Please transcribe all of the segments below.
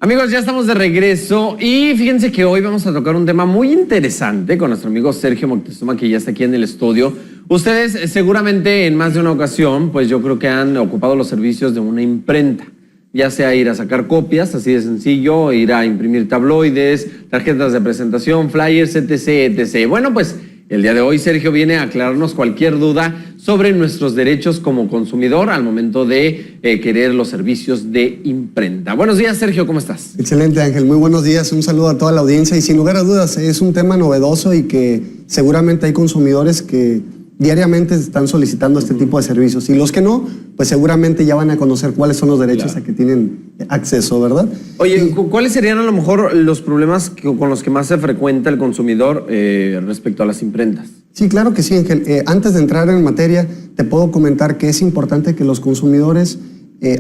Amigos, ya estamos de regreso y fíjense que hoy vamos a tocar un tema muy interesante con nuestro amigo Sergio Moctezuma, que ya está aquí en el estudio. Ustedes seguramente en más de una ocasión, pues yo creo que han ocupado los servicios de una imprenta, ya sea ir a sacar copias, así de sencillo, ir a imprimir tabloides, tarjetas de presentación, flyers, etc, etc. Bueno, pues el día de hoy Sergio viene a aclararnos cualquier duda sobre nuestros derechos como consumidor al momento de querer los servicios de imprenta. Buenos días, Sergio, ¿cómo estás? Excelente, Ángel, muy buenos días, un saludo a toda la audiencia y sin lugar a dudas es un tema novedoso y que seguramente hay consumidores que diariamente están solicitando este tipo de servicios y los que no, pues seguramente ya van a conocer cuáles son los derechos a que tienen acceso, ¿verdad? Oye, ¿cuáles serían a lo mejor los problemas con los que más se frecuenta el consumidor respecto a las imprentas? Sí, claro que sí, Ángel. Antes de entrar en materia, te puedo comentar que es importante que los consumidores,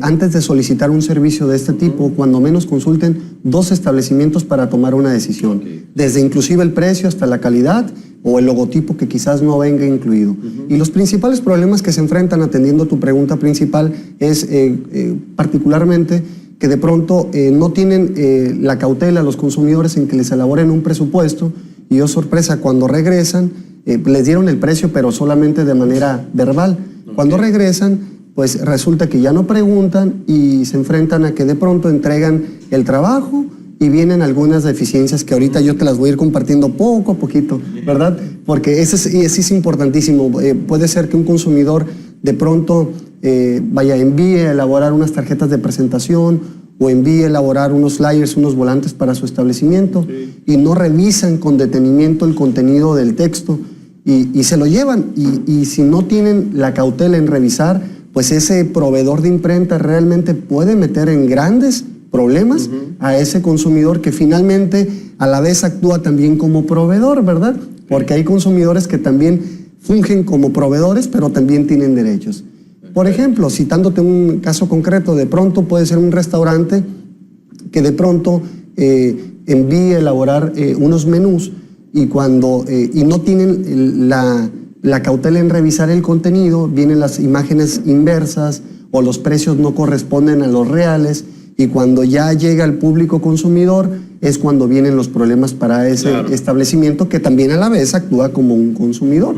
antes de solicitar un servicio de este tipo, cuando menos consulten 2 establecimientos para tomar una decisión. Desde inclusive el precio hasta la calidad o el logotipo que quizás no venga incluido. Y los principales problemas que se enfrentan, atendiendo tu pregunta principal, es particularmente que de pronto no tienen la cautela los consumidores en que les elaboren un presupuesto y, oh sorpresa, cuando regresan, les dieron el precio pero solamente de manera verbal. Cuando regresan, pues resulta que ya no preguntan y se enfrentan a que de pronto entregan el trabajo y vienen algunas deficiencias que ahorita yo te las voy a ir compartiendo poco a poquito, ¿verdad? Porque ese es importantísimo. Puede ser que un consumidor de pronto envíe a elaborar unas tarjetas de presentación o envíe a elaborar unos flyers, unos volantes para su establecimiento y no revisan con detenimiento el contenido del texto y se lo llevan. Y si no tienen la cautela en revisar, pues ese proveedor de imprenta realmente puede meter en grandes problemas a ese consumidor que finalmente a la vez actúa también como proveedor, ¿verdad? Porque hay consumidores que también fungen como proveedores, pero también tienen derechos. Por ejemplo, citándote un caso concreto, de pronto puede ser un restaurante que de pronto envíe a elaborar unos menús y no tienen la cautela en revisar el contenido, vienen las imágenes inversas o los precios no corresponden a los reales. Y cuando ya llega el público consumidor es cuando vienen los problemas para ese establecimiento que también a la vez actúa como un consumidor.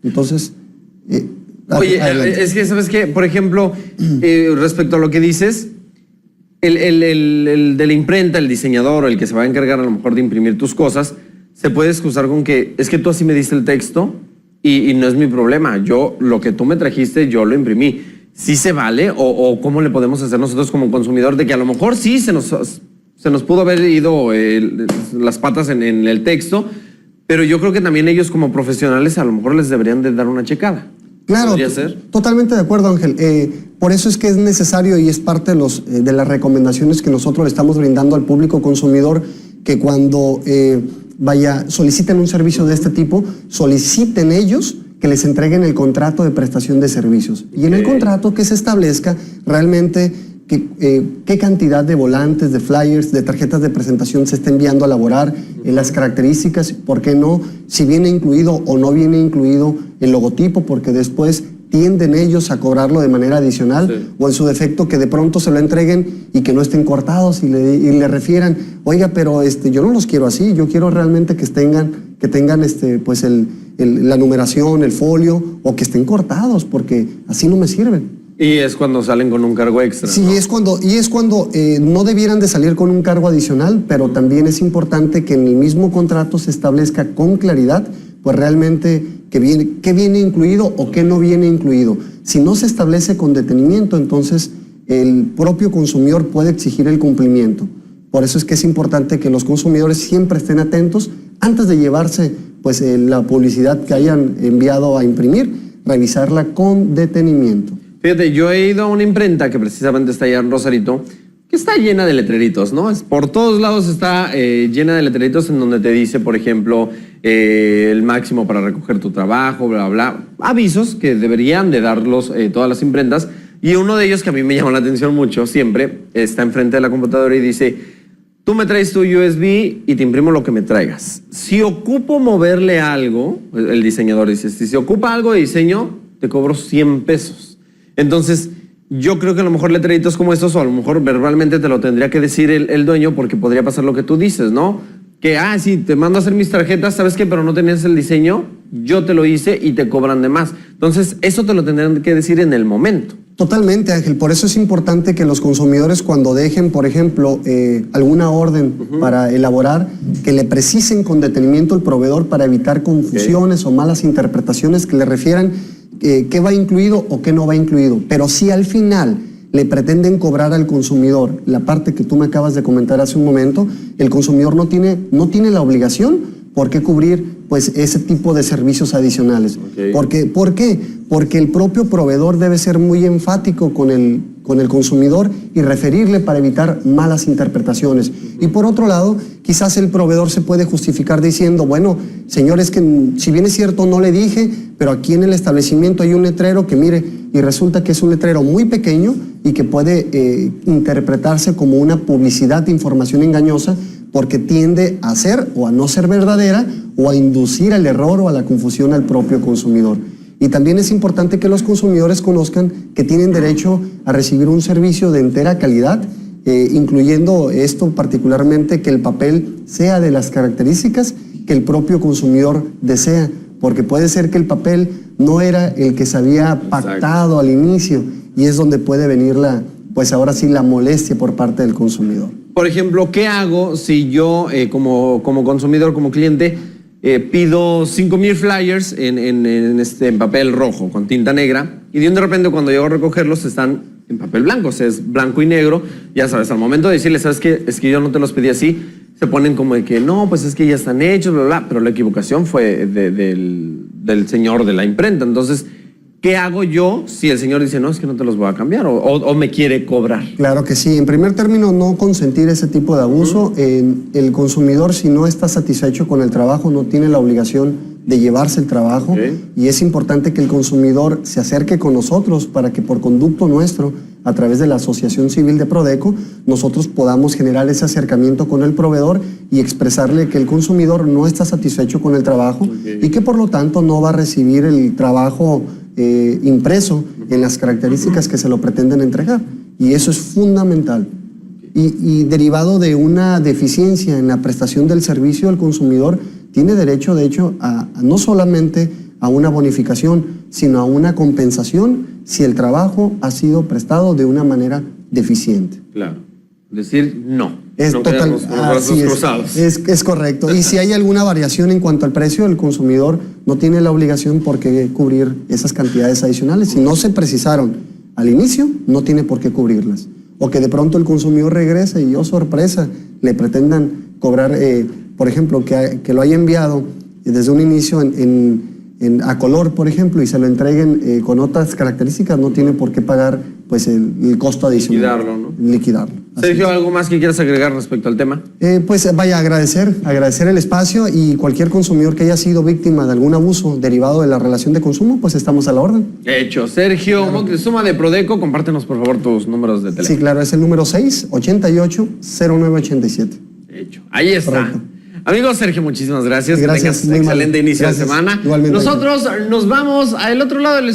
Entonces... Oye, es que, ¿sabes qué? Por ejemplo, respecto a lo que dices, el de la imprenta, el diseñador o el que se va a encargar a lo mejor de imprimir tus cosas, se puede excusar con que es que tú así me diste el texto y no es mi problema. Lo que tú me trajiste, yo lo imprimí. ¿Sí se vale? ¿O cómo le podemos hacer nosotros como consumidor de que a lo mejor sí se nos pudo haber ido las patas en el texto, pero yo creo que también ellos como profesionales a lo mejor les deberían de dar una checada? Claro, ¿Podría ser? Totalmente de acuerdo, Ángel. Por eso es que es necesario y es parte de las recomendaciones que nosotros le estamos brindando al público consumidor, que cuando soliciten un servicio de este tipo, soliciten ellos que les entreguen el contrato de prestación de servicios. Y en el contrato que se establezca realmente qué cantidad de volantes, de flyers, de tarjetas de presentación se está enviando a elaborar, las características, por qué no, si viene incluido o no viene incluido el logotipo, porque después tienden ellos a cobrarlo de manera adicional, o en su defecto que de pronto se lo entreguen y que no estén cortados y le refieran, oiga, pero yo no los quiero así, yo quiero realmente que tengan pues la numeración, el folio, o que estén cortados, porque así no me sirven. Y es cuando salen con un cargo extra, Sí, ¿no? es cuando no debieran de salir con un cargo adicional, pero también es importante que en el mismo contrato se establezca con claridad, pues realmente qué viene incluido o qué no viene incluido. Si no se establece con detenimiento, entonces el propio consumidor puede exigir el cumplimiento. Por eso es que es importante que los consumidores siempre estén atentos antes de llevarse pues la publicidad que hayan enviado a imprimir, revisarla con detenimiento. Fíjate, yo he ido a una imprenta que precisamente está allá en Rosarito, que está llena de letreritos, ¿no? Por todos lados está llena de letreritos en donde te dice, por ejemplo, el máximo para recoger tu trabajo, bla, bla, avisos que deberían de darlos todas las imprentas. Y uno de ellos que a mí me llamó la atención mucho, siempre, está enfrente de la computadora y dice, tú me traes tu USB y te imprimo lo que me traigas. Si ocupo moverle algo, el diseñador dice, si se ocupa algo de diseño, te cobro 100 pesos. Entonces, yo creo que a lo mejor letreritos como estos, o a lo mejor verbalmente te lo tendría que decir el dueño, porque podría pasar lo que tú dices, ¿no? Que, sí, te mando a hacer mis tarjetas, ¿sabes qué? Pero no tenías el diseño, yo te lo hice y te cobran de más. Entonces, eso te lo tendrían que decir en el momento. Totalmente, Ángel. Por eso es importante que los consumidores, cuando dejen, por ejemplo, alguna orden para elaborar, que le precisen con detenimiento al proveedor para evitar confusiones o malas interpretaciones, que le refieran qué va incluido o qué no va incluido. Pero si al final le pretenden cobrar al consumidor la parte que tú me acabas de comentar hace un momento, el consumidor no tiene la obligación por qué cubrir pues ese tipo de servicios adicionales. ¿Por qué? Porque el propio proveedor debe ser muy enfático con el consumidor y referirle para evitar malas interpretaciones. Y por otro lado, quizás el proveedor se puede justificar diciendo, bueno, señores, que si bien es cierto no le dije, pero aquí en el establecimiento hay un letrero que mire, y resulta que es un letrero muy pequeño y que puede interpretarse como una publicidad de información engañosa, porque tiende a ser o a no ser verdadera o a inducir al error o a la confusión al propio consumidor. Y también es importante que los consumidores conozcan que tienen derecho a recibir un servicio de entera calidad, incluyendo esto particularmente que el papel sea de las características que el propio consumidor desea, porque puede ser que el papel no era el que se había pactado al inicio, y es donde puede venir pues ahora sí la molestia por parte del consumidor. Por ejemplo, ¿qué hago si yo como consumidor, como cliente, pido 5,000 flyers en papel rojo con tinta negra, y de repente cuando llego a recogerlos están en papel blanco, o sea, es blanco y negro? Ya sabes, al momento de decirles, ¿sabes qué? Es que yo no te los pedí así, se ponen como de que no, pues es que ya están hechos, bla, bla, pero la equivocación fue del señor de la imprenta. Entonces, ¿qué hago yo si el señor dice, no, es que no te los voy a cambiar o me quiere cobrar? Claro que sí. En primer término, no consentir ese tipo de abuso. El consumidor, si no está satisfecho con el trabajo, no tiene la obligación de llevarse el trabajo. Y es importante que el consumidor se acerque con nosotros para que por conducto nuestro, a través de la Asociación Civil de Prodeco, nosotros podamos generar ese acercamiento con el proveedor y expresarle que el consumidor no está satisfecho con el trabajo y que por lo tanto no va a recibir el trabajo impreso en las características que se lo pretenden entregar. Y eso es fundamental. Y derivado de una deficiencia en la prestación del servicio, el consumidor tiene derecho, de hecho, a no solamente a una bonificación, sino a una compensación si el trabajo ha sido prestado de una manera deficiente. Claro. Decir no. Es no total, con los brazos cruzados. Es correcto. Y si hay alguna variación en cuanto al precio, el consumidor no tiene la obligación por qué cubrir esas cantidades adicionales. Si no se precisaron al inicio, no tiene por qué cubrirlas. O que de pronto el consumidor regrese y, oh sorpresa, le pretendan cobrar, por ejemplo, que lo haya enviado desde un inicio a color, por ejemplo, y se lo entreguen con otras características, no tiene por qué pagar pues el costo adicional. Liquidarlo, ¿no? Liquidarlo. Sergio, ¿algo más que quieras agregar respecto al tema? Pues vaya, agradecer el espacio, y cualquier consumidor que haya sido víctima de algún abuso derivado de la relación de consumo, pues estamos a la orden. Hecho. Sergio Moctezuma de Prodeco, compártenos por favor tus números de teléfono. Sí, claro, es el número 688-0987. Hecho. Ahí está. Correcto. Amigo Sergio, muchísimas gracias. Gracias. Que tengas un excelente inicio de semana. Igualmente. Nosotros nos vamos al otro lado del estudio.